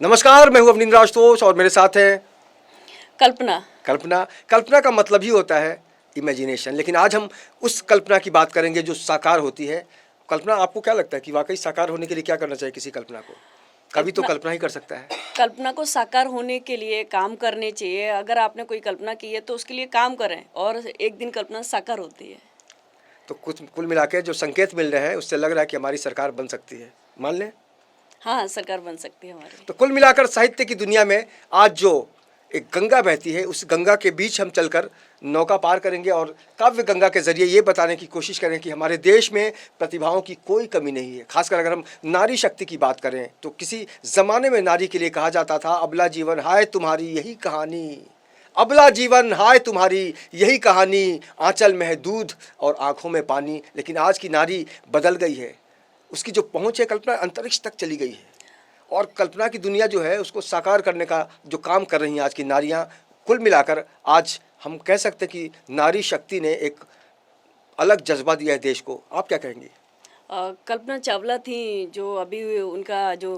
नमस्कार, मैं हूं अवनींद्र आशुतोष और मेरे साथ हैं कल्पना। कल्पना का मतलब ही होता है इमेजिनेशन। लेकिन आज हम उस कल्पना की बात करेंगे जो साकार होती है। कल्पना, आपको क्या लगता है कि वाकई साकार होने के लिए क्या करना चाहिए किसी कल्पना को? कभी तो कल्पना ही कर सकता है। कल्पना को साकार होने के लिए काम करने चाहिए। अगर आपने कोई कल्पना की है तो उसके लिए काम करें और एक दिन कल्पना साकार होती है। तो कुछ कुल मिला के जो संकेत मिल रहे हैं उससे लग रहा है कि हमारी सरकार बन सकती है। मान लें? हाँ, सरकार बन सकती है हमारी। तो कुल मिलाकर साहित्य की दुनिया में आज जो एक गंगा बहती है, उस गंगा के बीच हम चलकर नौका पार करेंगे और काव्य गंगा के जरिए ये बताने की कोशिश करें कि हमारे देश में प्रतिभाओं की कोई कमी नहीं है। खासकर अगर हम नारी शक्ति की बात करें तो किसी ज़माने में नारी के लिए कहा जाता था, अबला जीवन हाय तुम्हारी यही कहानी, अबला जीवन हाय तुम्हारी यही कहानी, आंचल में है दूध और आंखों में पानी। लेकिन आज की नारी बदल गई है, उसकी जो पहुँच है कल्पना अंतरिक्ष तक चली गई है और कल्पना की दुनिया जो है उसको साकार करने का जो काम कर रही हैं आज की नारियां। कुल मिलाकर आज हम कह सकते हैं कि नारी शक्ति ने एक अलग जज्बा दिया है देश को। आप क्या कहेंगे? कल्पना चावला थी जो अभी उनका जो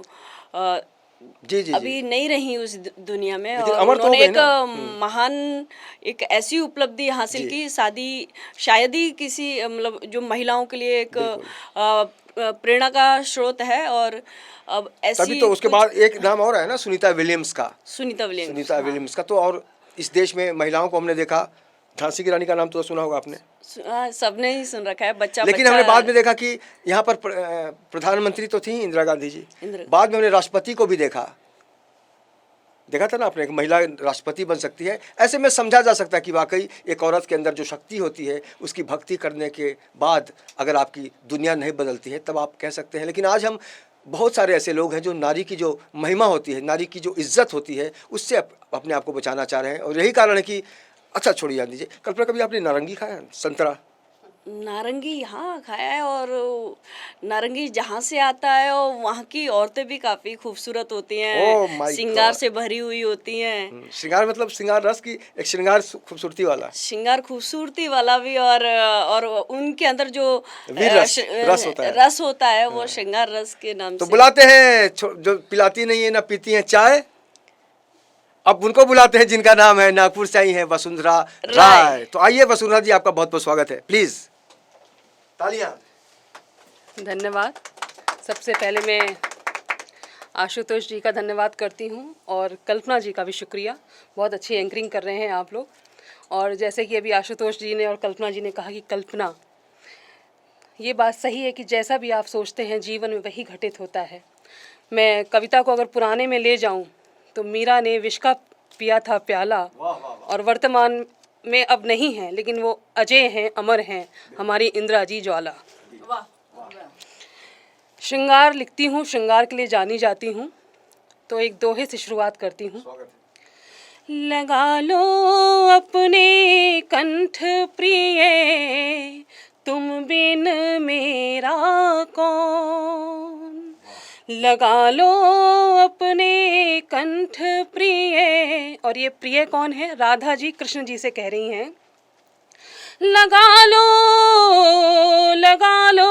अ, जी जी जी। अभी नहीं रही उस दुनिया में लेकिन और अमर तो हो उन्होंने गए एक ना। महान एक ऐसी उपलब्धि हासिल जी। की। शायद ही किसी मतलब जो महिलाओं के लिए एक बिल्कुल। प्रेरणा का स्रोत है। और अब तभी ऐसी तो उसके कुछ बाद एक नाम और है ना, सुनीता विलियम्स का। सुनीता विलियम्स। सुनीता हाँ, विलियम्स का तो और इस देश में महिलाओं को हमने देखा। झांसी की रानी का नाम तो सुना होगा आपने। सबने ही सुन रखा है। बच्चा लेकिन बच्चा हमने बाद में देखा कि यहाँ पर प्रधानमंत्री तो थी इंदिरा गांधी जी। बाद में हमने राष्ट्रपति को भी देखा था ना आपने, एक महिला राष्ट्रपति बन सकती है। ऐसे में समझा जा सकता है कि वाकई एक औरत के अंदर जो शक्ति होती है उसकी भक्ति करने के बाद अगर आपकी दुनिया नहीं बदलती है तब आप कह सकते हैं। लेकिन आज हम बहुत सारे ऐसे लोग हैं जो नारी की जो महिमा होती है, नारी की जो इज्जत होती है, उससे अपने आप को बचाना चाह रहे हैं। और यही कारण है कि अच्छा छोड़िए, जान दीजिए। कल्पना, कभी आपने नारंगी खाया, संतरा? नारंगी हाँ खाया है। और नारंगी जहाँ से आता है और वहाँ की औरतें भी काफी खूबसूरत होती ओह हैं, माय श्रृंगार गॉड। से भरी हुई होती हैं। श्रृंगार मतलब श्रृंगार रस की एक श्रृंगार खूबसूरती वाला श्रृंगार खूबसूरती वाला भी। और उनके अंदर जो वीर रस होता है। रस होता है वो श्रृंगार रस के नाम तो से। बुलाते हैं जो पिलाती नहीं है ना पीती हैं चाय, अब उनको बुलाते हैं जिनका नाम है नागपुर से आई है वसुंधरा राय। राय। तो आइए वसुंधरा जी, आपका बहुत बहुत स्वागत है। प्लीज तालियां। धन्यवाद। सबसे पहले मैं आशुतोष जी का धन्यवाद करती हूँ और कल्पना जी का भी शुक्रिया। बहुत अच्छी एंकरिंग कर रहे हैं आप लोग। और जैसे कि अभी आशुतोष जी ने और कल्पना जी ने कहा कि कल्पना, ये बात सही है कि जैसा भी आप सोचते हैं जीवन में वही घटित होता है। मैं कविता को अगर पुराने में ले जाऊँ तो मीरा ने विष का पिया था प्याला और वर्तमान में अब नहीं है, लेकिन वो अजय हैं, अमर हैं, हमारी इंदिरा जी ज्वाला। श्रृंगार लिखती हूँ, श्रृंगार के लिए जानी जाती हूँ। तो एक दोहे से शुरुआत करती हूँ। लगा लो अपने कंठ प्रिय, तुम बिन मेरा कौन। लगा लो अपने कंठ प्रिय। और ये प्रिय कौन है? राधा जी कृष्ण जी से कह रही हैं। लगा लो लगा लो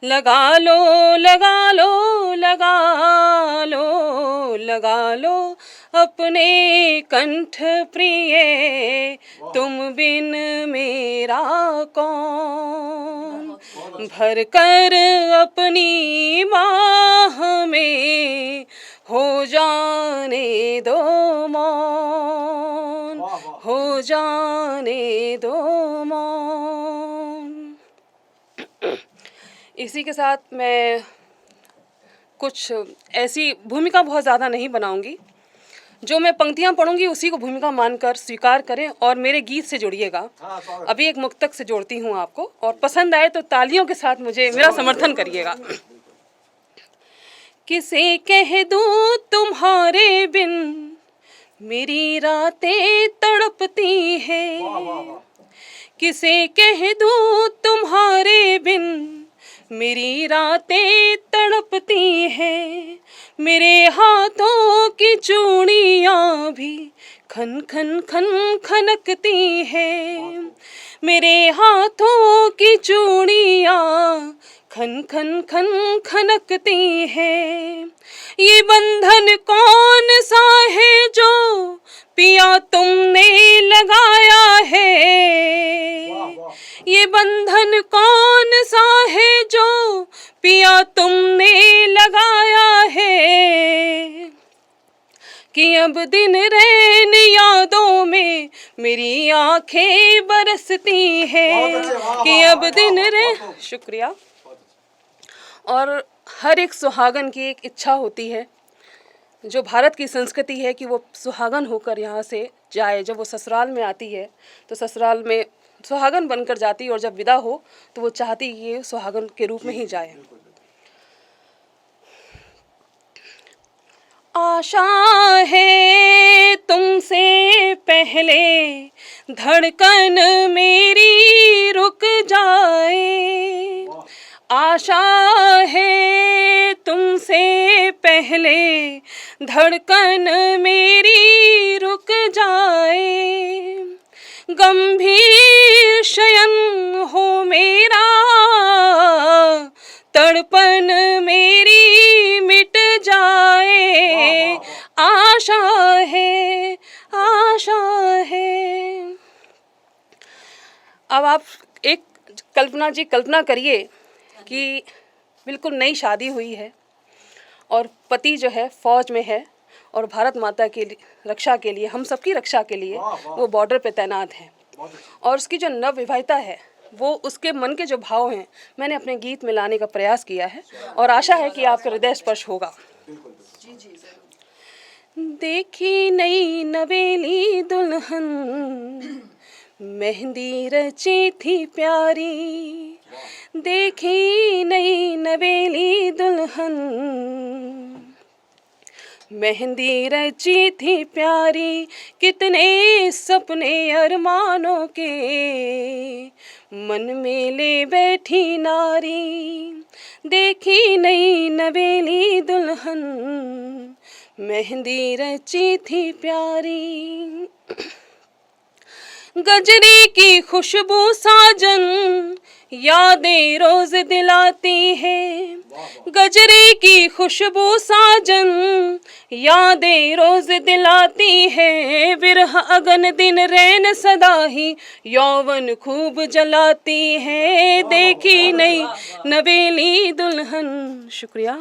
लगा लो लगा लो लगा लो लगा लो अपने कंठ प्रिय, तुम बिन मेरा कौन। भर कर अपनी बाह में हो जाने दो मौन, हो जाने दो मौन। इसी के साथ मैं कुछ ऐसी भूमिका बहुत ज़्यादा नहीं बनाऊंगी। जो मैं पंक्तियां पढ़ूंगी उसी को भूमिका मानकर स्वीकार करें और मेरे गीत से जुड़िएगा। अभी एक मुक्तक से जोड़ती हूँ आपको, और पसंद आए तो तालियों के साथ मुझे मेरा समर्थन करिएगा। किसे कह दूं तुम्हारे बिन मेरी रातें तड़पती हैं। किसे कह दूं तुम्हारे बिन मेरी रातें तड़पती हैं। मेरे हाथों की चूड़ियाँ भी खन खन खन खनकती हैं। मेरे हाथों की चूड़ियाँ खन खन खन खनकती है। ये बंधन कौन सा है जो पिया तुमने लगाया है। ये बंधन कौन सा है जो पिया तुमने लगाया है। कि अब दिन रैन यादों में मेरी आंखें बरसती हैं। कि अब दिन रैन, शुक्रिया। और हर एक सुहागन की एक इच्छा होती है, जो भारत की संस्कृति है, कि वो सुहागन होकर यहाँ से जाए। जब वो ससुराल में आती है तो ससुराल में सुहागन बनकर जाती है, और जब विदा हो तो वो चाहती है कि ये सुहागन के रूप में ही जाए। आशा है तुमसे पहले धड़कन मेरी रुक जाए। आशा है तुमसे पहले धड़कन मेरी रुक जाए। गंभीर शयन हो मेरा, तड़पन मेरी मिट जाए। आशा है, आशा है। अब आप एक कल्पना करिए कि बिल्कुल नई शादी हुई है और पति जो है फौज में है, और भारत माता के रक्षा के लिए, हम सबकी रक्षा के लिए वो बॉर्डर पे तैनात है। और उसकी जो नवविवाहिता है, वो उसके मन के जो भाव हैं, मैंने अपने गीत में लाने का प्रयास किया है, और आशा है कि आपका हृदय स्पर्श होगा। देखी नई नवेली दुल्हन, मेहंदी रची थी प्यारी। देखी नई नवेली दुल्हन, मेहंदी रची थी प्यारी। कितने सपने अरमानों के मन में ले बैठी नारी। देखी नई नवेली दुल्हन, मेहंदी रची थी प्यारी। गजरे की खुशबू साजन यादें रोज दिलाती है। गजरे की खुशबू साजन यादें रोज दिलाती है। विरह अगन दिन रैन सदा ही यौवन खूब जलाती है। देखी नई नवेली दुल्हन, शुक्रिया।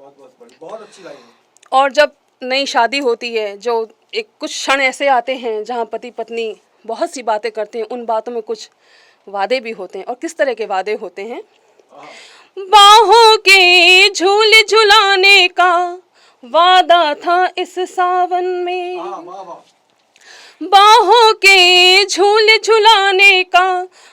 बहुत अच्छी लाइन है। और जब नई शादी होती है, जो एक कुछ क्षण ऐसे आते हैं जहाँ पति पत्नी बहुत सी बातें करते हैं, उन बातों में कुछ वादे भी होते हैं। और किस तरह के वादे होते हैं? बाहों के झूल झुलाने का वादा था इस सावन में। बाहों के झूल झुलाने का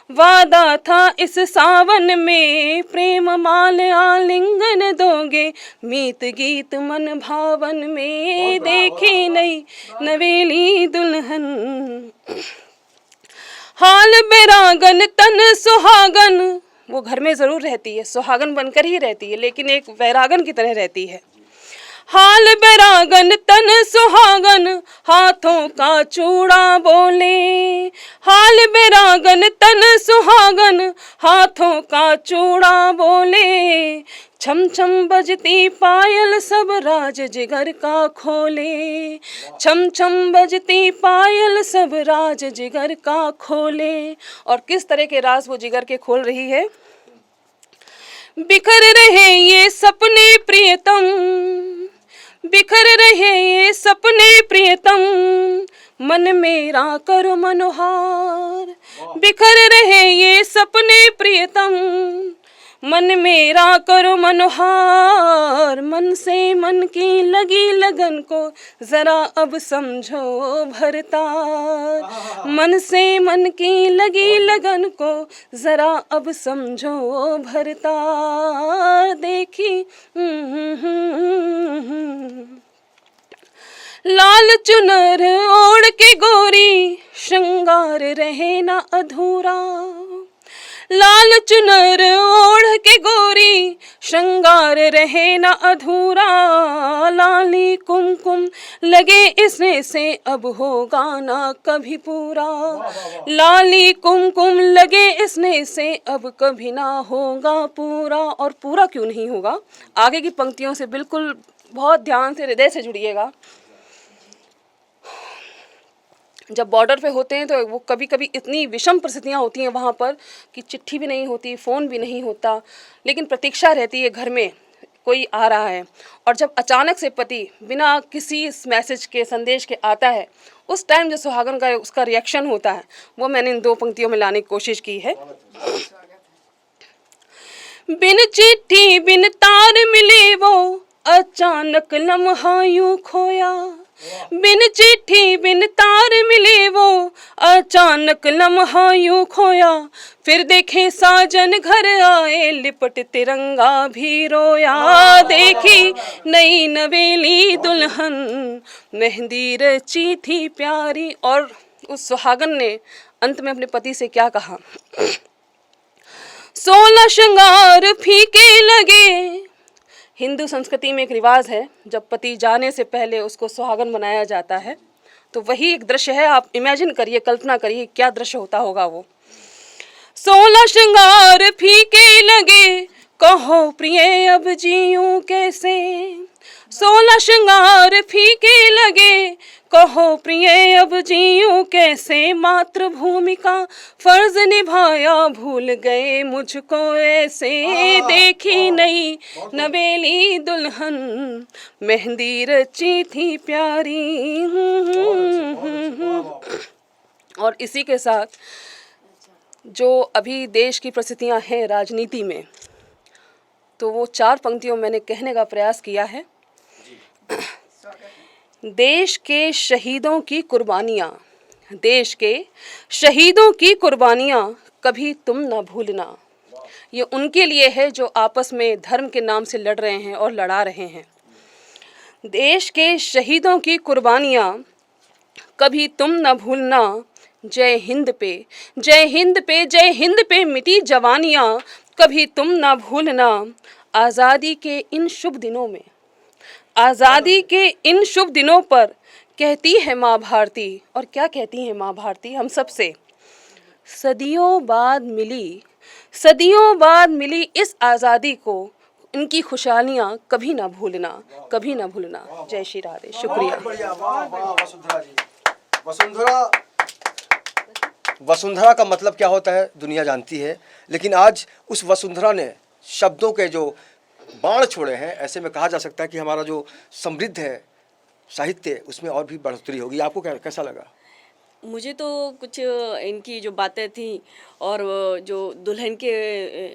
वादा था इस सावन में। प्रेम माल आलिंगन दोगे मीत गीत मन भावन में। देखी नई नवेली दुल्हन, हाल बेरागन तन सुहागन। वो घर में जरूर रहती है, सुहागन बनकर ही रहती है, लेकिन एक वैरागन की तरह रहती है। हाल बेरागन तन सुहागन, हाथों का चूड़ा बोले। हाल बेरागन तन सुहागन, हाथों का चूड़ा बोले। छम छम बजती पायल सब राज जिगर का खोले। छम छम बजती पायल सब राज जिगर का खोले। और किस तरह के राज वो जिगर के खोल रही है? बिखर रहे ये सपने प्रियतम, बिखर रहे ये सपने प्रियतम, मन मेरा करो मनोहार। बिखर रहे ये सपने प्रियतम, मन मेरा करो मनोहार। मन से मन की लगी लगन को जरा अब समझो भरतार। मन से मन की लगी लगन को जरा अब समझो भरतार। देखी लाल चुनर ओढ़ के गोरी, श्रृंगार रहे ना अधूरा। लाल चुनर ओढ़ के गोरी श्रृंगार रहे न अधूरा, लाली कुमकुम लगे इसने से अब होगा ना कभी पूरा, लाली कुमकुम लगे इसने से अब कभी ना होगा पूरा। और पूरा क्यों नहीं होगा, आगे की पंक्तियों से बिल्कुल बहुत ध्यान से हृदय से जुड़िएगा। जब बॉर्डर पे होते हैं तो वो कभी कभी इतनी विषम परिस्थितियाँ होती हैं वहाँ पर कि चिट्ठी भी नहीं होती, फ़ोन भी नहीं होता, लेकिन प्रतीक्षा रहती है घर में कोई आ रहा है। और जब अचानक से पति बिना किसी मैसेज के, संदेश के आता है, उस टाइम जो सुहागन का उसका रिएक्शन होता है, वो मैंने इन 2 पंक्तियों में लाने की कोशिश की है। बिन चिट्ठी बिन तार मिले वो अचानक लम्हा यूं खोया, बिन चिट्ठी बिन तार मिले वो अचानक लम्हा यूं खोया, फिर देखे साजन घर आए लिपट तिरंगा भी रोया, देखी नई नवेली दुल्हन मेहंदी रची थी प्यारी। और उस सुहागन ने अंत में अपने पति से क्या कहा, 16 श्रृंगार फीके लगे। हिंदू संस्कृति में एक रिवाज है, जब पति जाने से पहले उसको सुहागन बनाया जाता है, तो वही एक दृश्य है। आप इमेजिन करिए, कल्पना करिए क्या दृश्य होता होगा वो। 16 श्रृंगार फीके लगे, कहो प्रिय अब जीऊं कैसे, 16 श्रृंगार फीके लगे, कहो प्रिय अब जीऊं कैसे, मातृभूमि का फर्ज निभाया भूल गए मुझको ऐसे, देखी नई नवेली दुल्हन मेहंदी रची थी प्यारी। और इसी के साथ जो अभी देश की परिस्थितियां हैं राजनीति में, तो वो 4 पंक्तियों मैंने कहने का प्रयास किया है। देश के शहीदों की कुर्बानियाँ, देश के शहीदों की कुर्बानियाँ कभी तुम न भूलना। ये उनके लिए है जो आपस में धर्म के नाम से लड़ रहे हैं और लड़ा रहे हैं। देश के शहीदों की कुर्बानियाँ कभी तुम न भूलना, जय हिंद पे जय हिंद पे जय हिंद पे मिटी जवानियाँ कभी तुम न भूलना। आज़ादी के इन शुभ दिनों में, आज़ादी के इन शुभ दिनों पर कहती है माँ भारती, और क्या कहती है माँ भारती हम सबसे, सदियों बाद मिली इस आज़ादी को, इनकी खुशहालियाँ कभी ना भूलना, कभी ना भूलना। जय श्री राधे। शुक्रिया। वाह वाह वसुंधरा जी। वसुंधरा का मतलब क्या होता है दुनिया जानती है, लेकिन आज उस वसुंधरा ने शब्दों के जो बाण छोड़े हैं, ऐसे में कहा जा सकता है कि हमारा जो समृद्ध है साहित्य, उसमें और भी बढ़ोतरी होगी। आपको कैसा लगा? मुझे तो कुछ इनकी जो बातें थी और जो दुल्हन के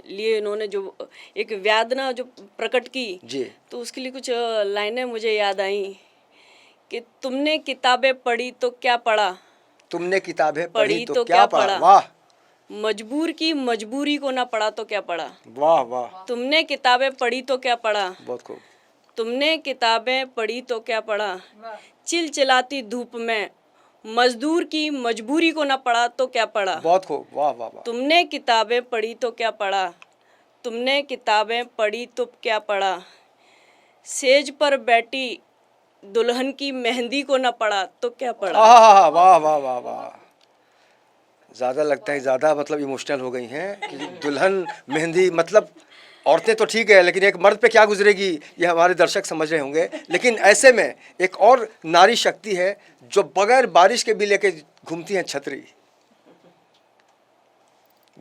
लिए इन्होंने जो एक वेदना जो प्रकट की जी, तो उसके लिए कुछ लाइनें मुझे याद आई कि तुमने किताबें पढ़ी तो क्या पढ़ा, तुमने किताबें पढ़ी तो क्या पढ़ा। वाह, मजबूर की मजबूरी को ना पढ़ा तो क्या पढ़ा। वाह वाह, तुमने किताबें पढ़ी तो क्या पढ़ा, बहुत खूब। तुमने किताबें पढ़ी तो क्या पढ़ा, चिलचिलाती धूप में मजदूर की मजबूरी को ना पढ़ा तो क्या पढ़ा। बहुत खूब, वाह वाह वाह। तुमने किताबें पढ़ी तो क्या पढ़ा, तुमने किताबें पढ़ी तो क्या पढ़ा, सेज पर बैठी दुल्हन की मेहंदी को ना पढ़ा तो क्या पढ़ा। वाह वाह वाह वाह वाह। ज़्यादा लगता है, ज़्यादा मतलब इमोशनल हो गई हैं कि दुल्हन मेहंदी, मतलब औरतें तो ठीक है, लेकिन एक मर्द पे क्या गुजरेगी ये हमारे दर्शक समझ रहे होंगे। लेकिन ऐसे में एक और नारी शक्ति है जो बगैर बारिश के भी लेके घूमती हैं छतरी,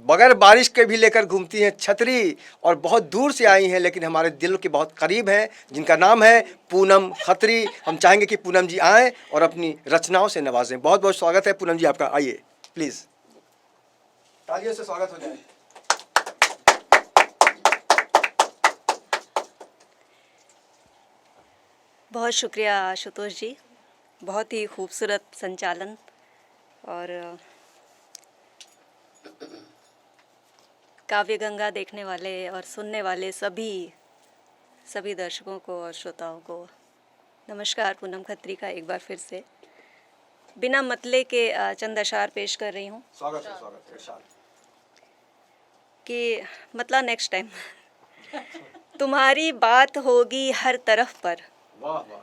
बगैर बारिश के भी लेकर घूमती हैं छतरी, और बहुत दूर से आई हैं लेकिन हमारे दिल के बहुत करीब हैं, जिनका नाम है पूनम खत्री। हम चाहेंगे कि पूनम जी आएँ और अपनी रचनाओं से नवाजें। बहुत बहुत स्वागत है पूनम जी आपका, आइए प्लीज़, तालियों से स्वागत हो जाए। बहुत शुक्रिया आशुतोष जी, बहुत ही खूबसूरत संचालन, और काव्य गंगा देखने वाले और सुनने वाले सभी दर्शकों को और श्रोताओं को नमस्कार। पूनम खत्री का एक बार फिर से बिना मतले के चंद अशार पेश कर रही हूँ। स्वागत है, स्वागत है। कि मतलब नेक्स्ट टाइम तुम्हारी बात होगी हर तरफ पर, वाह वाह,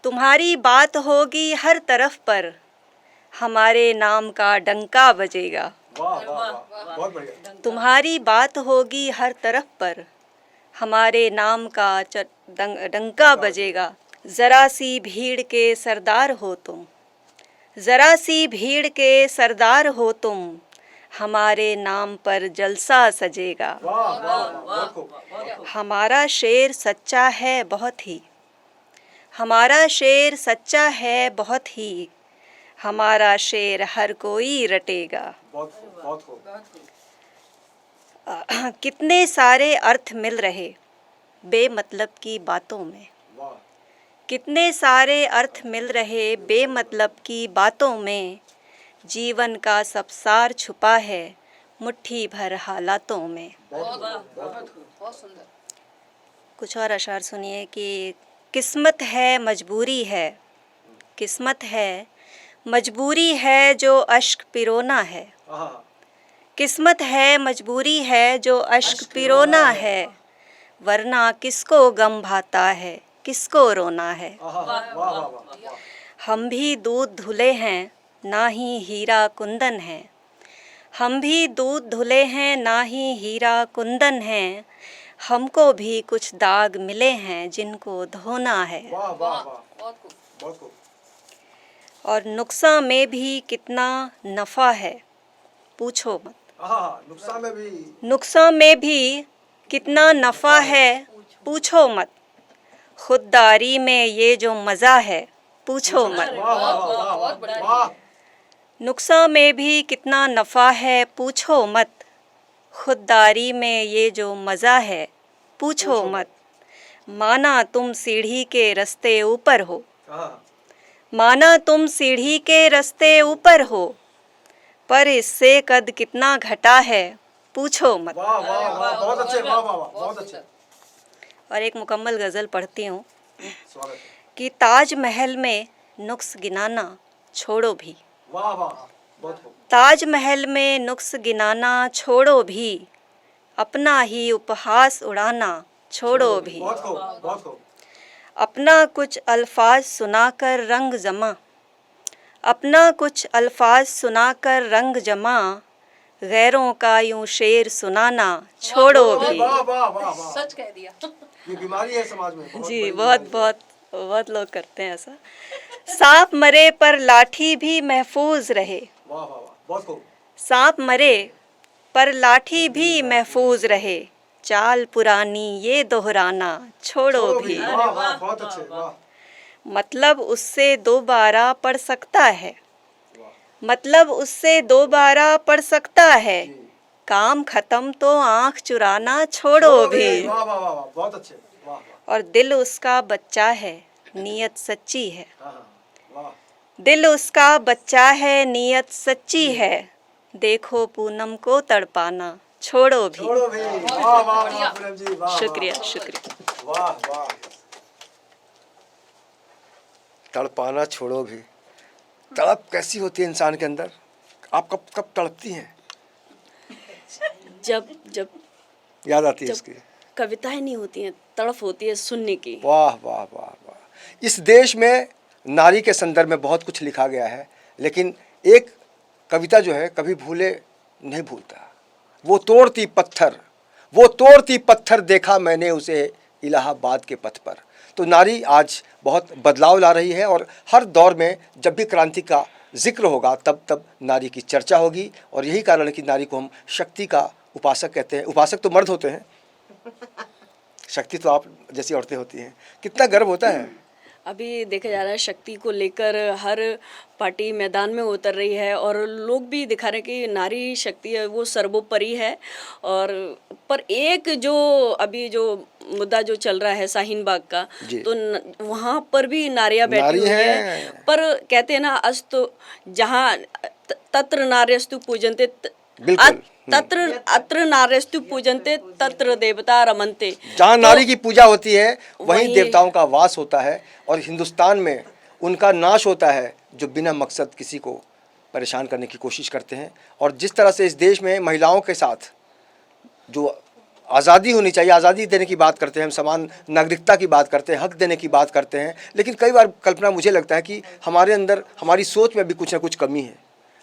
तुम्हारी बात होगी हर तरफ पर, हमारे नाम का डंका बजेगा। वाह वाह वाह, बहुत बढ़िया। तुम्हारी बात होगी हर तरफ पर, हमारे नाम का डंका बजेगा। ज़रा सी भीड़ के सरदार हो तुम, ज़रा सी भीड़ के सरदार हो तुम, हमारे नाम पर जलसा सजेगा। वाह वाह वाह, बहुत खूब, बहुत खूब। हमारा शेर सच्चा है बहुत ही, हमारा शेर सच्चा है बहुत ही, हमारा शेर हर कोई रटेगा। बहुत खूब, बहुत खूब। कितने सारे अर्थ मिल रहे बेमतलब की बातों में, वाह, कितने सारे अर्थ मिल रहे बेमतलब की बातों में, जीवन का सब सार छुपा है मुट्ठी भर हालातों में। बहुत सुंदर। कुछ और अशार सुनिए कि किस्मत है मजबूरी है, किस्मत है मजबूरी है जो अश्क पिरोना है, हाँ, किस्मत है मजबूरी है जो अश्क पिरोना है, वरना किसको गम भाता है किसको रोना है। वाह वाह वाह वाह, हम भी दूध धुले हैं ना ही हीरा कुंदन है, हम भी दूध धुले हैं ना ही हीरा कुंदन है, हमको भी कुछ दाग मिले हैं जिनको धोना है। वाह वाह वाह, बहुत खूब। और नुकसान में भी कितना नफ़ा है पूछो मत, हाँ, नुकसान में भी, नुकसान में भी कितना नफ़ा है पूछो मत, खुददारी में ये जो मज़ा है पूछो मत। वाह वाह वाह वाह वाह, नुकसान में भी कितना नफ़ा है पूछो मत, खुददारी में ये जो मज़ा है पूछो मत। माना तुम सीढ़ी के रास्ते ऊपर हो, हाँ, माना तुम सीढ़ी के रास्ते ऊपर हो, पर इससे कद कितना घटा है पूछो मत। वाह वाह वाह, बहुत अच्छे, वाह वाह वाह, बहुत अच्छे। और एक मुकम्मल गज़ल पढ़ती हूँ स्वागत है। कि ताजमहल में नुक्स गिनाना छोड़ो भी, वाह वाह, बहुत खूब। ताजमहल में नुक्स गिनाना छोड़ो भी, अपना ही उपहास उड़ाना छोड़ो भी, बहुत खूब, बहुत खूब। अपना कुछ अल्फाज सुनाकर रंग जमा, अपना कुछ अल्फाज सुनाकर रंग जमा, गैरों का यूं शेर सुनाना छोड़ो भी। वाह वाह वाह वाह, सच कह दिया। ये बीमारी है समाज में, बहुत जी बड़ी बहुत बीमारी बहुत बहुत लोग करते हैं ऐसा। सांप मरे पर लाठी भी महफूज रहे, है। वाह वाह वाह, बहुत खूब। सांप मरे पर लाठी भी महफूज रहे, चाल पुरानी ये दोहराना छोड़ो भी। वाह वाह, बहुत अच्छे, वाह मतलब उससे दोबारा पढ़ सकता है, वाह, मतलब उससे दोबारा पढ़ सकता है, जी। काम खत्म तो आंख चुराना छोड़ो भी। वाह वाह वाह वाह, बहुत अच्छे, वाह वाह, और दिल उसका बच्चा है नीयत सच्ची है, हाँ हाँ, वाह, दिल उसका बच्चा है नीयत सच्ची है, देखो पूनम को तड़पाना छोड़ो भी। छोड़ो भी, वाह वाह वाह पूनम जी, वाह शुक्रिया शुक्रिया। वाह वाह। तड़पाना छोड़ो भी, तड़प कैसी होती है इंसान के अंदर? आप कब कब तड़पती हैं? जब जब याद आती है जब इसकी? कविताएं नहीं होती हैं, तड़प होती है सुनने की। वाह वाह वाह वाह। इस देश में नारी के संदर्भ में बहुत कुछ लिखा गया है, लेकिन एक कविता जो है कभी भूले नहीं भूलता। वो तोड़ती पत्थर, वो तोड़ती पत्थर देखा मैंने उसे इलाहाबाद के पथ पर। तो नारी आज बहुत बदलाव ला रही है और हर दौर में जब भी क्रांति का जिक्र होगा तब तब नारी की चर्चा होगी। और यही कारण है कि नारी को हम शक्ति का उपासक कहते हैं। उपासक तो मर्द होते हैं, शक्ति तो आप जैसी औरतें होती हैं। कितना गर्व होता है। अभी देखा जा रहा है शक्ति को लेकर हर पार्टी मैदान में उतर रही है और लोग भी दिखा रहे हैं कि नारी शक्ति है वो सर्वोपरि है। और पर एक जो अभी जो मुद्दा जो चल रहा है शाहीन बाग का, जी। तो वहाँ पर भी नारियां बैठी नारी हुई है। हैं। पर कहते हैं ना अस्तु जहाँ तत्र नार्यस्तु पूजन्ते बिल्कुल। तत्र अत्र नार्यस्तु पूजन्ते तत्र देवता रमन्ते। जहाँ तो नारी की पूजा होती है वहीं वहीं देवताओं का वास होता है और हिंदुस्तान में उनका नाश होता है जो बिना मकसद किसी को परेशान करने की कोशिश करते हैं। और जिस तरह से इस देश में महिलाओं के साथ जो आज़ादी होनी चाहिए, आज़ादी देने की बात करते हैं हम, समान नागरिकता की बात करते हैं, हक देने की बात करते हैं, लेकिन कई बार कल्पना मुझे लगता है कि हमारे अंदर, हमारी सोच में भी कुछ ना कुछ कमी है।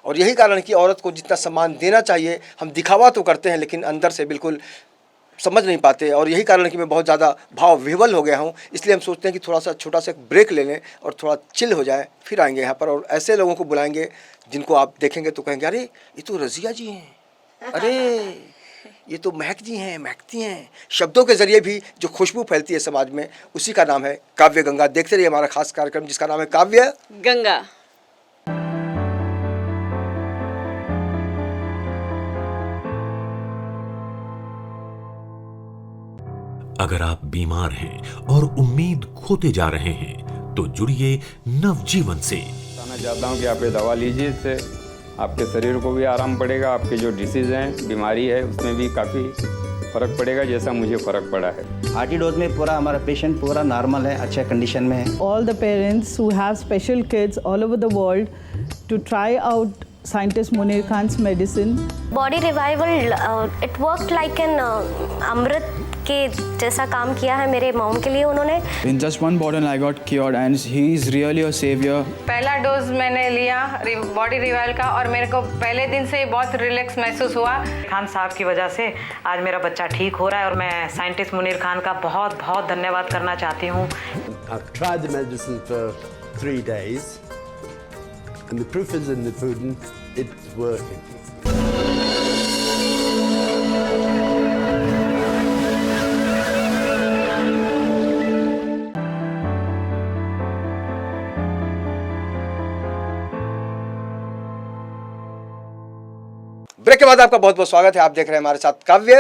और यही कारण है कि औरत को जितना सम्मान देना चाहिए हम दिखावा तो करते हैं, लेकिन अंदर से बिल्कुल समझ नहीं पाते। और यही कारण है कि मैं बहुत ज़्यादा भाव विह्वल हो गया हूँ। इसलिए हम सोचते हैं कि थोड़ा सा छोटा सा ब्रेक ले लें और थोड़ा चिल हो जाए, फिर आएंगे यहाँ पर और ऐसे लोगों को बुलाएंगे जिनको आप देखेंगे तो कहेंगे अरे ये तो रज़िया जी हैं, अरे ये तो महक जी हैं, महकती हैं। शब्दों के ज़रिए भी जो खुशबू फैलती है समाज में, उसी का नाम है काव्य गंगा। देखते रहिए हमारा खास कार्यक्रम जिसका नाम है काव्य गंगा। अगर आप बीमार हैं और उम्मीद खोते जा रहे हैं तो जुड़िए नवजीवन से। बताना चाहता हूँ कि आप ये दवा लीजिए, इससे आपके शरीर को भी आराम पड़ेगा, आपके जो डिसीज़ हैं, बीमारी है, उसमें भी काफ़ी फ़र्क पड़ेगा, जैसा मुझे फ़र्क पड़ा है। आरटी डोज में पूरा हमारा पेशेंट पूरा नॉर्मल है, अच्छे कंडीशन में है। All the parents who have special kids all over the world to try out scientist Munir Khan's medicine. Body revival it work like an अमृत के जैसा काम किया है मेरे मॉम के लिए उन्होंने। In just one bottle I got cured and he is really a savior. पहला डोज मैंने लिया बॉडी रिवाइवल का और मेरे को पहले दिन से बहुत रिलैक्स महसूस हुआ। खान साहब की वजह से आज मेरा बच्चा ठीक हो रहा है और मैं साइंटिस्ट मुनीर खान का बहुत बहुत धन्यवाद करना चाहती हूँ। I've tried the medicine for 3 days and the proof is in the pudding, it's working. Break के बाद आपका बहुत बहुत स्वागत है। आप देख रहे हैं हमारे साथ काव्य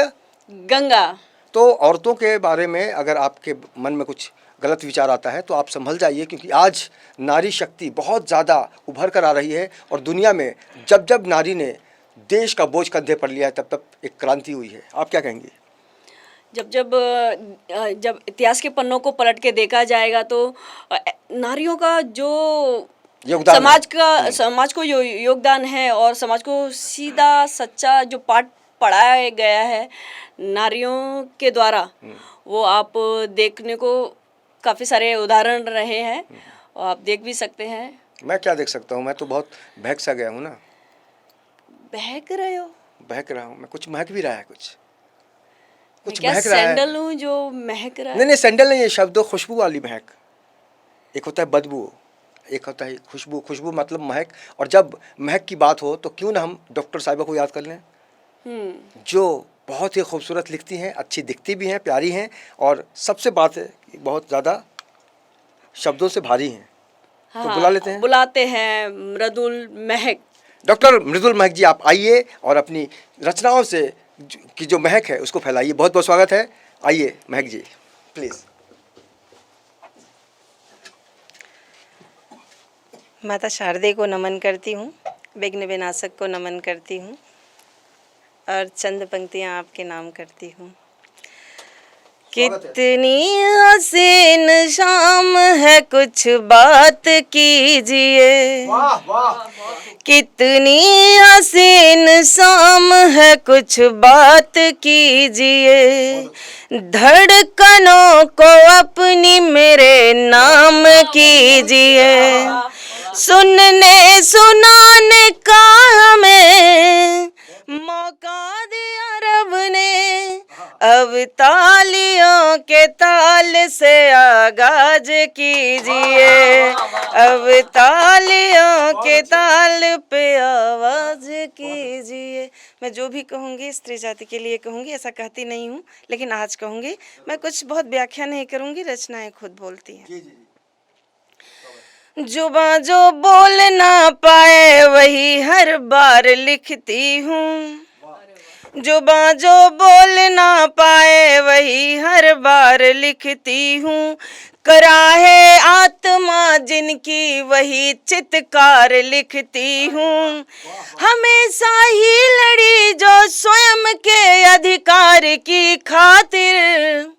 गंगा। तो औरतों के बारे में अगर आपके मन में कुछ गलत विचार आता है तो आप संभल जाइए, क्योंकि आज नारी शक्ति बहुत ज़्यादा उभर कर आ रही है और दुनिया में जब जब नारी ने देश का बोझ कंधे पर लिया है तब तब एक क्रांति हुई है। आप क्या कहेंगे? जब इतिहास के पन्नों को पलट के देखा जाएगा तो नारियों का जो समाज को जो योगदान है और समाज को सीधा सच्चा जो पाठ पढ़ाया गया है नारियों के द्वारा, वो आप देखने को काफ़ी सारे उदाहरण रहे हैं और आप देख भी सकते हैं। मैं क्या देख सकता हूँ? मैं तो बहुत बहक सा गया हूँ ना। बहक रहे हो? बहक रहा हूँ मैं, कुछ महक भी रहा है, कुछ क्या महक रहा है। सैंडल हूँ जो महक रहा है? नहीं, सैंडल नहीं, ये शब्द खुशबू वाली महक। एक होता है बदबू, एक होता है खुशबू। खुशबू मतलब महक, और जब महक की बात हो तो क्यों ना हम डॉक्टर साहिबा को याद कर लें, जो बहुत ही खूबसूरत लिखती हैं, अच्छी दिखती भी हैं, प्यारी हैं, और सबसे बात है कि बहुत ज़्यादा शब्दों से भारी हैं। हाँ, तो बुलाते हैं मृदुल महक। डॉक्टर मृदुल महक जी, आप आइए और अपनी रचनाओं से की जो महक है उसको फैलाइए। बहुत बहुत स्वागत है, आइए महक जी प्लीज़। माता शारदे को नमन करती हूँ, विघ्न विनाशक को नमन करती हूँ और चंद पंक्तियाँ आपके नाम करती हूँ। कितनी हसीन शाम है कुछ बात कीजिए, कितनी हसीन शाम है कुछ बात कीजिए, धड़कनों को अपनी मेरे नाम कीजिए, सुनने सुनाने का हमें मौका दिया रब ने, अब तालियों के ताल से आगाज कीजिए, अब तालियों के ताल पे आवाज कीजिए। मैं जो भी कहूँगी स्त्री जाति के लिए कहूँगी, ऐसा कहती नहीं हूँ, लेकिन आज कहूँगी। मैं कुछ बहुत व्याख्या नहीं करूँगी, रचनाएं खुद बोलती हैं। जुबां जो बोल ना पाए वही हर बार लिखती हूँ, जुबां जो बोल ना पाए वही हर बार लिखती हूँ, कराहे आत्मा जिनकी वही चित्कार लिखती हूँ, हमेशा ही लड़ी जो स्वयं के अधिकार की खातिर,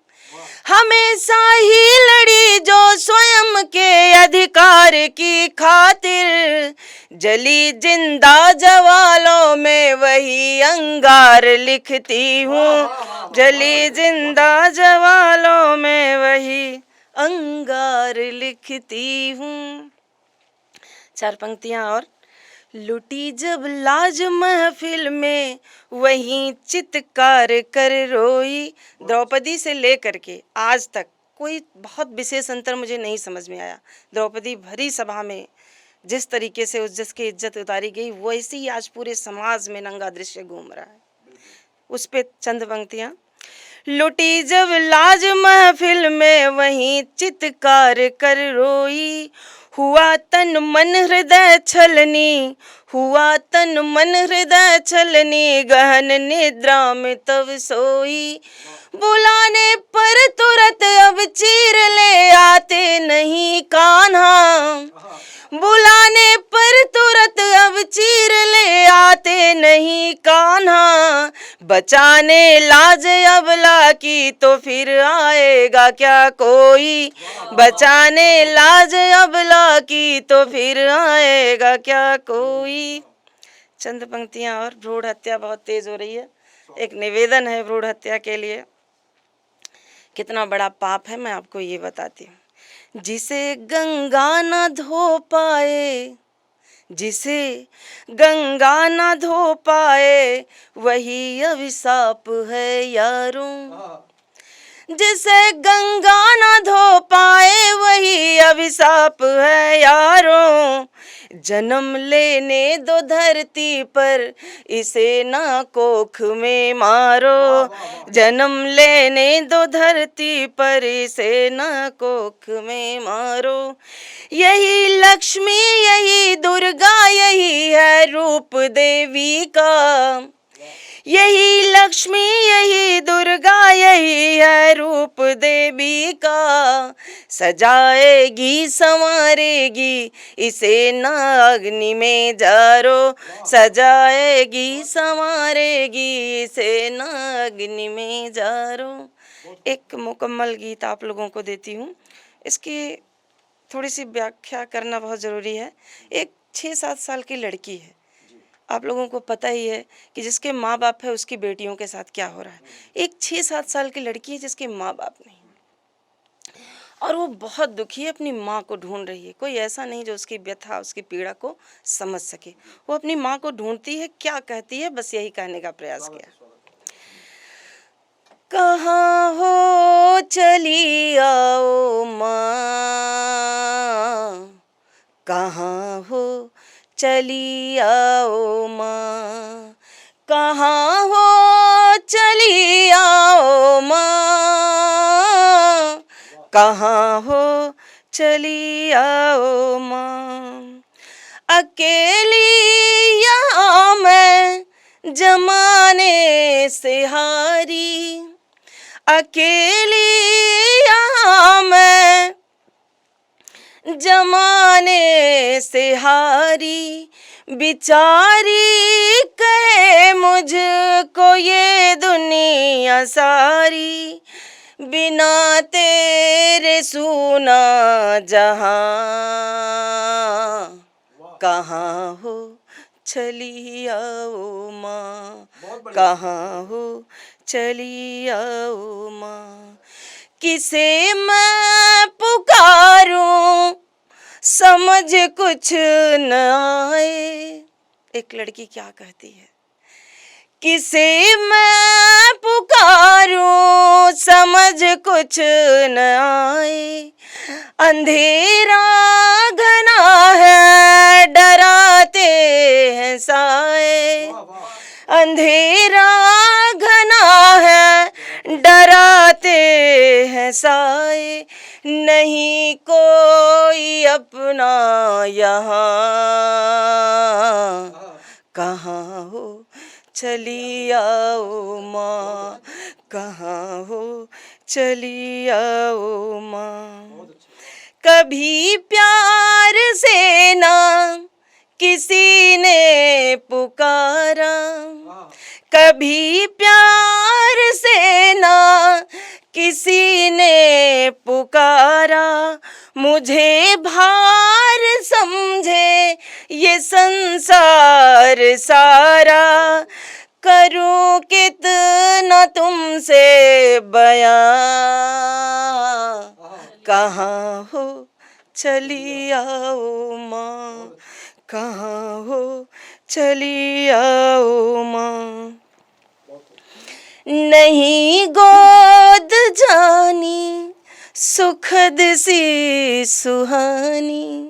हमेशा ही लड़ी जो स्वयं के अधिकार की खातिर, जली जिंदा जवालों में वही अंगार लिखती हूँ, जली जिंदा जवालों में वही अंगार लिखती हूँ। 4 पंक्तियाँ और। लुटी जब लाज महफिल में वहीं चित्कार कर रोई। द्रौपदी से लेकर के आज तक कोई बहुत विशेष अंतर मुझे नहीं समझ में आया। द्रौपदी भरी सभा में जिस तरीके से उस जिसकी इज्जत उतारी गई, वैसी ही आज पूरे समाज में नंगा दृश्य घूम रहा है। उस पे चंद पंक्तियाँ। लुटी जब लाज महफिल में वहीं चित्कार कर रोई, हुआ तन मन हृदय छलनी, हुआ तन मन हृदय छलनी, गहन निद्रा में तब सोई। बुलाने पर तुरंत अब चीर ले आते नहीं कान्हा, बुलाने पर तुरंत अब चीर ले आते नहीं कान्हा। बचाने लाज अबला की तो फिर आएगा क्या कोई, बचाने लाज अबला की तो फिर आएगा क्या कोई। चंद पंक्तियाँ और। भ्रूण हत्या बहुत तेज हो रही है, एक निवेदन है भ्रूण हत्या के लिए। कितना बड़ा पाप है मैं आपको ये बताती हूँ। जिसे गंगा न धो पाए, जिसे गंगा न धो पाए वही अभिशाप है यारों, जिसे गंगा न धो पाए वही अभिशाप है यारों। जन्म लेने दो धरती पर इसे ना कोख में मारो, जन्म लेने दो धरती पर इसे ना कोख में मारो। यही लक्ष्मी यही दुर्गा यही है रूप देवी का, यही लक्ष्मी यही दुर्गा यही है रूप देवी का। सजाएगी संवारेगी इसे ना अग्नि में जारो, सजाएगी संवारेगी इसे ना अग्नि में जारो। एक मुकम्मल गीत आप लोगों को देती हूँ, इसकी थोड़ी सी व्याख्या करना बहुत ज़रूरी है। एक 6-7 साल की लड़की है, आप लोगों को पता ही है कि जिसके माँ बाप है उसकी बेटियों के साथ क्या हो रहा है। एक 6-7 साल की लड़की है जिसके माँ बाप नहीं, और वो बहुत दुखी है, अपनी माँ को ढूंढ रही है। कोई ऐसा नहीं जो उसकी व्यथा उसकी पीड़ा को समझ सके। वो अपनी माँ को ढूंढती है, क्या कहती है, बस यही कहने का प्रयास किया। कहाँ हो चली आओ माँ, कहाँ हो चली आओ माँ, कहाँ हो चली आओ माँ, कहाँ हो चली आओ माँ। अकेली यहाँ मैं जमाने से हारी, अकेली यहाँ मैं जमाने से हारी। बिचारी कहे मुझको ये दुनिया सारी, बिना तेरे सूना जहां। कहाँ हो चली आओ माँ, कहाँ हो चली आओ माँ। किसे मैं पुकारूं समझ कुछ न आए। एक लड़की क्या कहती है, किसे मैं पुकारूं समझ कुछ न आए। अंधेरा घना है डराते हैं साए, अंधेरा घना है डराते हैं साए। नहीं कोई अपना यहाँ, कहाँ हो चली आओ माँ, कहाँ हो चली आओ माँ। कभी प्यार से ना किसी ने पुकारा, कभी प्यार से ना किसी ने पुकारा। मुझे भार समझे ये संसार सारा, करूं कितना तुमसे बयां, कहाँ हो चली आओ माँ, कहाँ हो चली आओ माँ। नहीं गोद जानी सुखद सी सुहानी,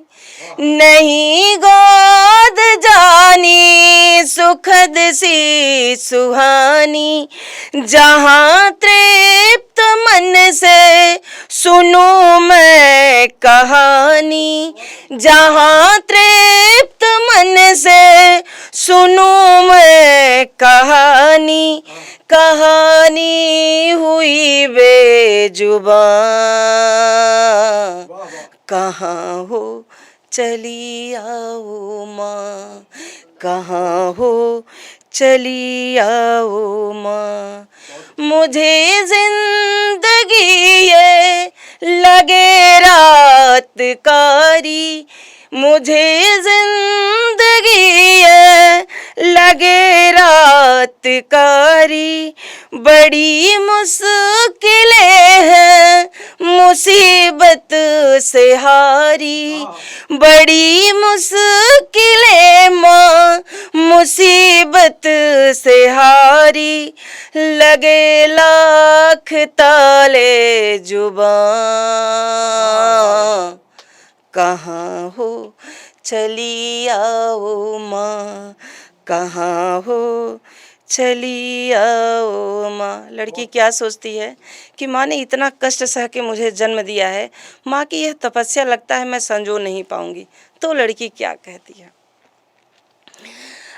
नहीं गोद जानी सुखद सी सुहानी, जहाँ तृप्त मन से सुनूं मैं कहानी, जहाँ तृप्त मन से सुनूं मैं कहानी, कहानी हुई बेजुबां, कहाँ हो चली आओ माँ, कहाँ हो चली आओ माँ। मुझे जिंदगी ये लगे रात कारी, मुझे जिंदगी ये लगे रात कारी, बड़ी मुश्किलें हैं मुसीबत से हारी, बड़ी मुश्किलें माँ मुसीबत से हारी, लगे लाख ताले जुबां, कहाँ हो चली आओ माँ, कहाँ हो चली आओ माँ। लड़की क्या सोचती है कि माँ ने इतना कष्ट सह के मुझे जन्म दिया है, माँ की यह तपस्या लगता है मैं संजो नहीं पाऊंगी। तो लड़की क्या कहती है,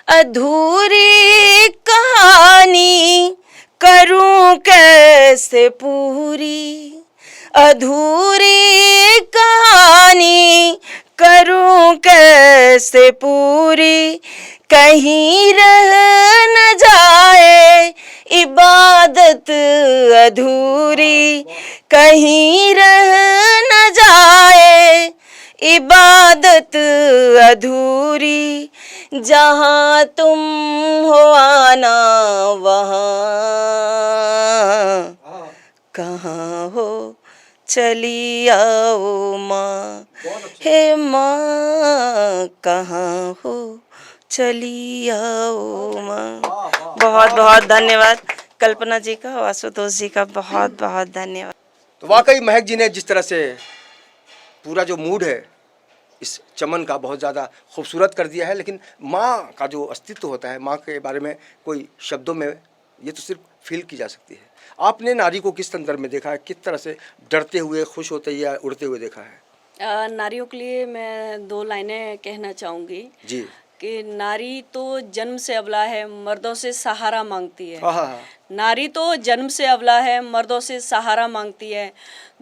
अधूरी कहानी करूं कैसे पूरी, अधूरी कहानी करूं कैसे पूरी, कहीं रह न जाए इबादत अधूरी, कहीं रह न जाए इबादत अधूरी, जहाँ तुम हो आना वहाँ, कहाँ हो चली आओ माँ, हे माँ कहाँ हो चली आओ माँ। बहुत बहुत धन्यवाद कल्पना जी का, आशुतोष जी का बहुत बहुत धन्यवाद। तो वाकई महक जी ने जिस तरह से पूरा जो मूड है इस चमन का बहुत ज़्यादा खूबसूरत कर दिया है, लेकिन माँ का जो अस्तित्व होता है, माँ के बारे में कोई शब्दों में ये तो सिर्फ फील की जा सकती है। आपने नारी को किस संदर्भ में देखा है, किस तरह से डरते हुए, खुश होते या उड़ते हुए देखा है? नारियों के लिए मैं 2 लाइनें कहना चाहूँगी जी, कि नारी तो जन्म से अबला है, मर्दों से सहारा मांगती है। हाँ, नारी तो जन्म से अबला है, मर्दों से सहारा मांगती है,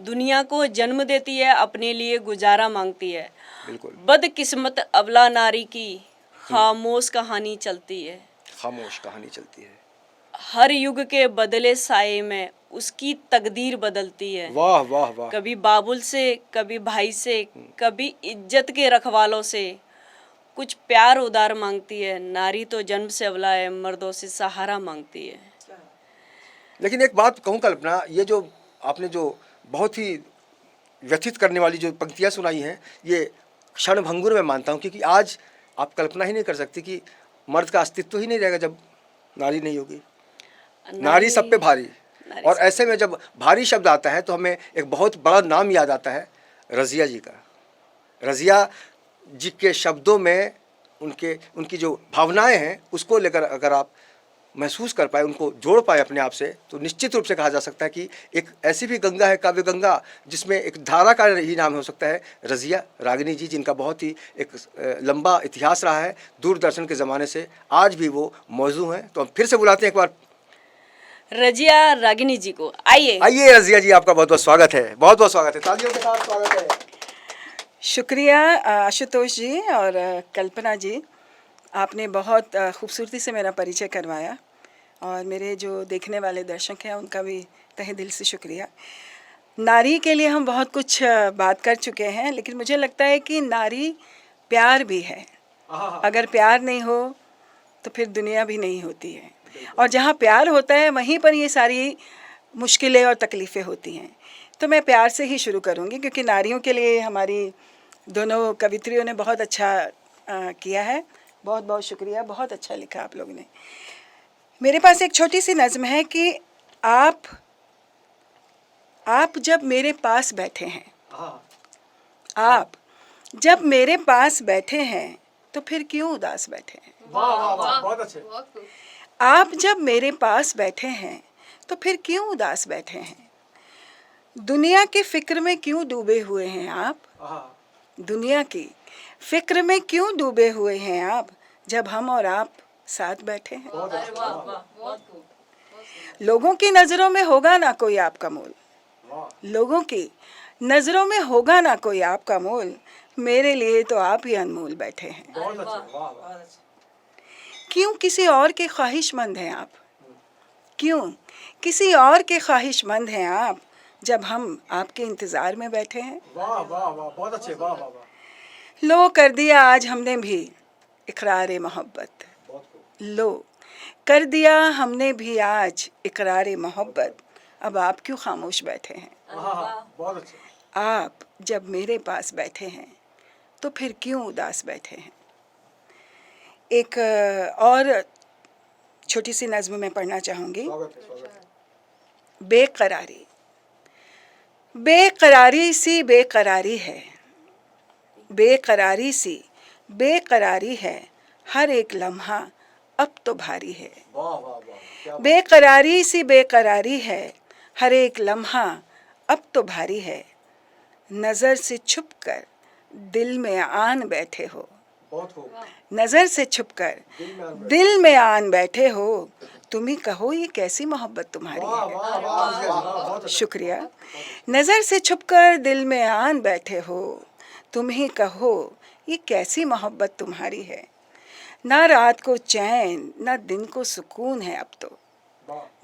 दुनिया को जन्म देती है, अपने लिए गुजारा मांगती है। बिल्कुल। बदकिस्मत अबला नारी की खामोश कहानी चलती है, खामोश कहानी चलती है। हर युग के बदले साये में उसकी तकदीर बदलती है। वाह वाह वाह। कभी बाबुल से, कभी भाई से, कभी इज्जत के रखवालों से कुछ प्यार उधार मांगती है। नारी तो जन्म से अबला है, मर्दों से सहारा मांगती है। लेकिन एक बात कहूँ कल्पना, ये जो आपने जो बहुत ही व्यथित करने वाली जो पंक्तियाँ सुनाई हैं, ये क्षणभंगुर में मानता हूँ, क्योंकि आज आप कल्पना ही नहीं कर सकती कि मर्द का अस्तित्व ही नहीं रहेगा जब नारी नहीं होगी। नारी सब पे भारी, और ऐसे में जब भारी शब्द आता है तो हमें एक बहुत बड़ा नाम याद आता है, रज़िया जी का। रज़िया जी के शब्दों में उनकी जो भावनाएं हैं उसको लेकर अगर आप महसूस कर पाए, उनको जोड़ पाए अपने आप से, तो निश्चित रूप से कहा जा सकता है कि एक ऐसी भी गंगा है, काव्य गंगा, जिसमें एक धारा का ही नाम हो सकता है रज़िया रागिनी जी, जिनका बहुत ही एक लंबा इतिहास रहा है, दूरदर्शन के ज़माने से आज भी वो मौजू हैं। तो हम फिर से बुलाते हैं एक बार रज़िया रागिनी जी को। आइए रज़िया जी, आपका बहुत बहुत स्वागत है, बहुत बहुत स्वागत है, तालियों के साथ स्वागत है। शुक्रिया आशुतोष जी और कल्पना जी, आपने बहुत खूबसूरती से मेरा परिचय करवाया, और मेरे जो देखने वाले दर्शक हैं उनका भी तहे दिल से शुक्रिया। नारी के लिए हम बहुत कुछ बात कर चुके हैं, लेकिन मुझे लगता है कि नारी प्यार भी है। अगर प्यार नहीं हो तो फिर दुनिया भी नहीं होती है, और जहाँ प्यार होता है वहीं पर ये सारी मुश्किलें और तकलीफ़ें होती हैं। तो मैं प्यार से ही शुरू करूँगी, क्योंकि नारियों के लिए हमारी दोनों कवित्रियों ने बहुत अच्छा किया है। बहुत बहुत शुक्रिया, बहुत अच्छा लिखा आप लोगों ने। मेरे पास एक छोटी सी नज़्म है कि आप जब मेरे पास बैठे हैं, आप जब मेरे पास बैठे हैं तो फिर क्यों उदास बैठे हैं। वाह वाह वाह, बहुत अच्छे। आप जब मेरे पास बैठे हैं तो फिर क्यों उदास बैठे हैं। दुनिया की फिक्र में क्यों डूबे हुए हैं आप, दुनिया की फिक्र में क्यों डूबे हुए हैं आप, जब हम और आप साथ बैठे हैं। लोगों की नज़रों में होगा ना कोई आपका मोल, लोगों की नज़रों में होगा ना कोई आपका मोल, मेरे लिए तो आप ही अनमोल बैठे हैं। क्यों किसी और के ख्वाहिशमंद हैं आप, क्यों किसी और के ख्वाहिशमंद हैं आप, जब हम आपके इंतज़ार में बैठे हैं। वाह वाह वाह, बहुत अच्छे। वाह वाह वाह। लो कर दिया आज हमने भी इकरार मोहब्बत, लो कर दिया हमने भी आज इकरार मोहब्बत, अब आप क्यों खामोश बैठे हैं। बहुत अच्छे। आप जब मेरे पास बैठे हैं तो फिर क्यों उदास बैठे हैं। एक और छोटी सी नज़्म मैं पढ़ना चाहूँगी। बेकरारी, बेकरारी सी बेकरारी है, बेकरारी सी बेकरारी है, हर एक लम्हा अब तो भारी है। बेकरारी सी बेकरारी है, हर एक लम्हा अब तो भारी है, नज़र से छुपकर दिल में आन बैठे हो, नज़र से छुपकर दिल में आन बैठे हो, तुम ही कहो ये कैसी मोहब्बत तुम्हारी है। शुक्रिया। नज़र से छुपकर दिल में आन बैठे हो, तुम ही कहो ये कैसी मोहब्बत तुम्हारी है। ना रात को चैन ना दिन को सुकून है अब तो,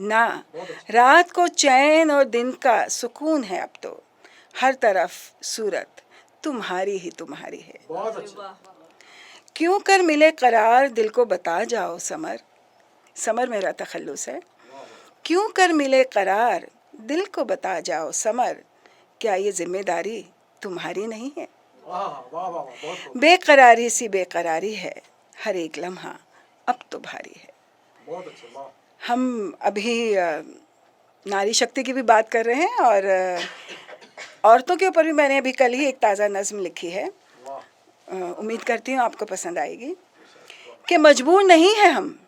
ना रात को चैन और दिन का सुकून है अब तो, हर तरफ सूरत तुम्हारी ही तुम्हारी है। क्यों कर मिले करार दिल को बता जाओ समर, समर मेरा तखल्लुस है। क्यों कर मिले करार दिल को बता जाओ समर, क्या ये जिम्मेदारी तुम्हारी नहीं है। बेकरारी सी बेकरारी है, हर एक लम्हा अब तो भारी है। हम अभी नारी शक्ति की भी बात कर रहे हैं, और औरतों के ऊपर भी मैंने अभी कल ही एक ताज़ा नज़्म लिखी है, उम्मीद करती हूँ आपको पसंद आएगी। कि मजबूर नहीं है हम,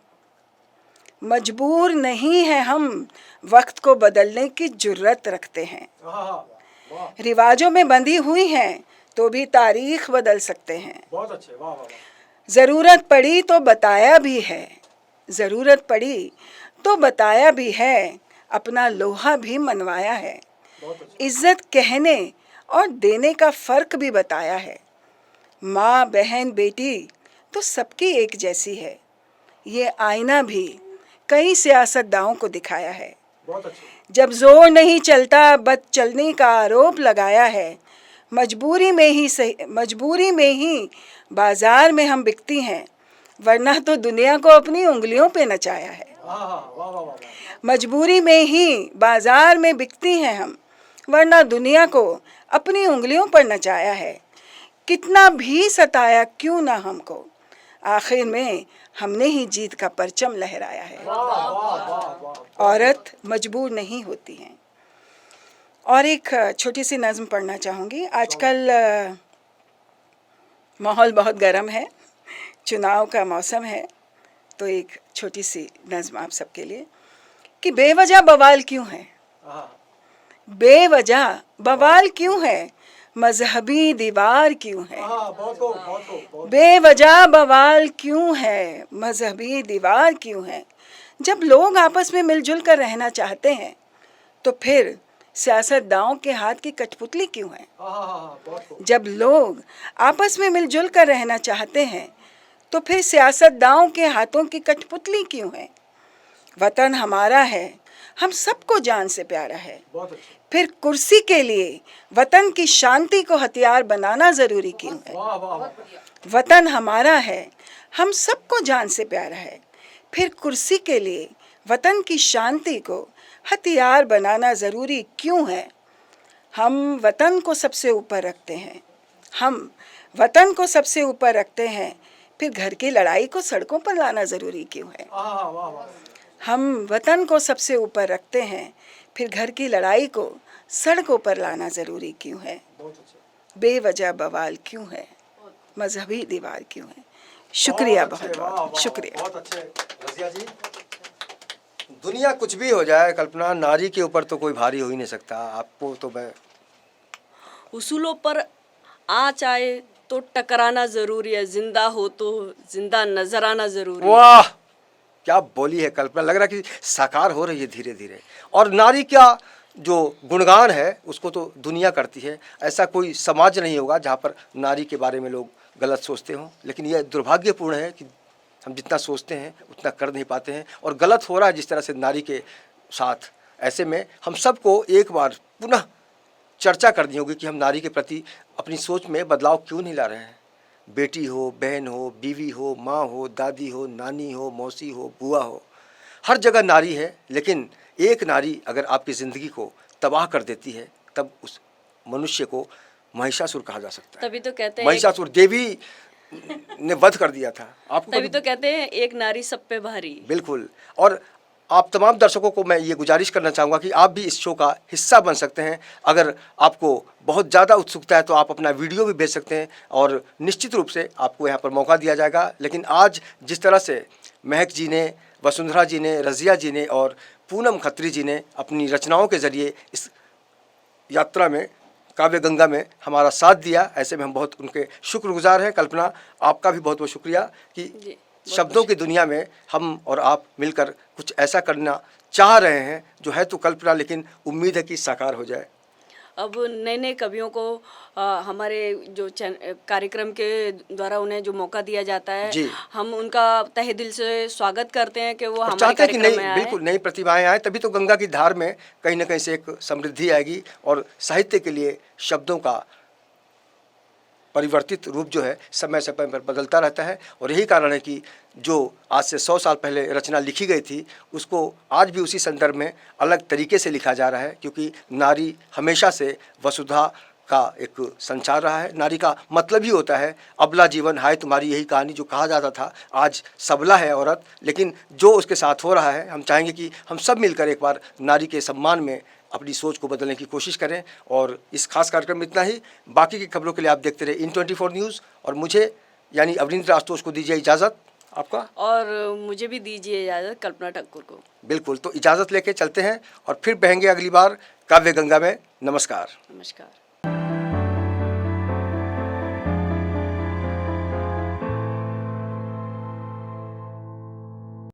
मजबूर नहीं है हम, वक्त को बदलने की जुर्रत रखते हैं। रिवाजों में बंधी हुई हैं तो भी तारीख बदल सकते हैं। बहुत अच्छे। वाह वाह। ज़रूरत पड़ी तो बताया भी है, ज़रूरत पड़ी तो बताया भी है, अपना लोहा भी मनवाया है। इज्जत कहने और देने का फ़र्क भी बताया है। माँ बहन बेटी तो सबकी एक जैसी है, ये आईना भी कई सियासतदानों को दिखाया है। जब जोर नहीं चलता बद चलने का आरोप लगाया है, मजबूरी में ही बाजार में हम बिकती हैं, वरना तो दुनिया को अपनी उंगलियों पे नचाया है। मजबूरी में ही बाजार में बिकती हैं हम, वरना दुनिया को अपनी उंगलियों पर नचाया है। कितना भी सताया क्यों ना हमको, आखिर में हमने ही जीत का परचम लहराया है। औरत मजबूर नहीं होती हैं। और एक छोटी सी नज़्म पढ़ना चाहूँगी। आजकल माहौल बहुत गर्म है, चुनाव का मौसम है, तो एक छोटी सी नज़्म आप सबके लिए। कि बेवजह बवाल क्यों है, बेवजह बवाल क्यों है, मजहबी दीवार क्यों है। बेवजह बवाल क्यों है, मजहबी दीवार क्यों है। जब लोग आपस में मिलजुल कर रहना चाहते हैं तो फिर सियासतदानों के हाथ की कठपुतली क्यों है। जब लोग आपस में मिलजुल कर रहना चाहते हैं तो फिर सियासतदानों के हाथों की कठपुतली क्यों है। वतन हमारा है, हम सबको जान से प्यारा है। फिर कुर्सी के लिए वतन की शांति को हथियार बनाना ज़रूरी क्यों है? वतन हमारा है, हम सबको जान से प्यारा है। फिर कुर्सी के लिए वतन की शांति को हथियार बनाना ज़रूरी क्यों है? हम वतन को सबसे ऊपर रखते हैं, हम वतन को सबसे ऊपर रखते हैं। फिर घर की लड़ाई को सड़कों पर लाना ज़रूरी क्यों है? हम वतन को सबसे ऊपर रखते हैं, फिर घर की लड़ाई को सड़कों पर लाना ज़रूरी क्यों है? बेवजह बवाल क्यों है? मजहबी दीवार क्यों है? शुक्रिया, बहुत बहुत शुक्रिया। बहुत अच्छे रज़िया जी। दुनिया कुछ भी हो जाए कल्पना, नारी के ऊपर तो कोई भारी हो ही नहीं सकता। आपको तो मैं उसूलों पर आँच आए तो टकराना ज़रूरी है, जिंदा हो तो जिंदा नजर आना ज़रूरी है। वाह, क्या बोली है कल्पना, लग रहा है कि साकार हो रही है धीरे धीरे। और नारी का जो गुणगान है उसको तो दुनिया करती है। ऐसा कोई समाज नहीं होगा जहाँ पर नारी के बारे में लोग गलत सोचते हों, लेकिन यह दुर्भाग्यपूर्ण है कि हम जितना सोचते हैं उतना कर नहीं पाते हैं, और गलत हो रहा है जिस तरह से नारी के साथ। ऐसे में हम सबको एक बार पुनः चर्चा करनी होगी कि हम नारी के प्रति अपनी सोच में बदलाव क्यों नहीं ला रहे हैं। बेटी हो, बहन हो, बीवी हो, माँ हो, दादी हो, नानी हो, मौसी हो, बुआ हो, हर जगह नारी है। लेकिन एक नारी अगर आपकी ज़िंदगी को तबाह कर देती है तब उस मनुष्य को महिषासुर कहा जा सकता है। तभी तो कहते हैं महिषासुर देवी ने वध कर दिया था। आपको तभी तो कहते हैं एक नारी सब पे भारी। बिल्कुल। और आप तमाम दर्शकों को मैं ये गुजारिश करना चाहूँगा कि आप भी इस शो का हिस्सा बन सकते हैं। अगर आपको बहुत ज़्यादा उत्सुकता है तो आप अपना वीडियो भी भेज सकते हैं और निश्चित रूप से आपको यहाँ पर मौका दिया जाएगा। लेकिन आज जिस तरह से महक जी ने, वसुंधरा जी ने, रज़िया जी ने और पूनम खत्री जी ने अपनी रचनाओं के ज़रिए इस यात्रा में, काव्य गंगा में हमारा साथ दिया, ऐसे में हम बहुत उनके शुक्रगुजार हैं। कल्पना, आपका भी बहुत बहुत शुक्रिया कि शब्दों की दुनिया में हम और आप मिलकर कुछ ऐसा करना चाह रहे हैं जो है तो कल्पना, लेकिन उम्मीद है कि साकार हो जाए। अब नए नए कवियों को हमारे जो कार्यक्रम के द्वारा उन्हें जो मौका दिया जाता है, हम उनका तहे दिल से स्वागत करते हैं कि वो हमारे कार्यक्रम में आए। बिल्कुल नई प्रतिभाएं आए, तभी तो गंगा की धार में कहीं ना कहीं से एक समृद्धि आएगी और साहित्य के लिए शब्दों का परिवर्तित रूप जो है समय समय पर बदलता रहता है। और यही कारण है कि जो आज से 100 साल पहले रचना लिखी गई थी उसको आज भी उसी संदर्भ में अलग तरीके से लिखा जा रहा है, क्योंकि नारी हमेशा से वसुधा का एक संचार रहा है। नारी का मतलब ही होता है अबला जीवन हाय तुम्हारी, यही कहानी जो कहा जाता था। आज सबला है औरत, लेकिन जो उसके साथ हो रहा है, हम चाहेंगे कि हम सब मिलकर एक बार नारी के सम्मान में अपनी सोच को बदलने की कोशिश करें। और इस खास कार्यक्रम में इतना ही। बाकी की खबरों के लिए आप देखते रहे IN24 न्यूज़। और मुझे यानी अवनींद्र आशुतोष को दीजिए इजाज़त। आपका और मुझे भी दीजिए इजाज़त, कल्पना ठाकुर को। बिल्कुल, तो इजाज़त लेके चलते हैं और फिर बहेंगे अगली बार काव्य गंगा में। नमस्कार। नमस्कार।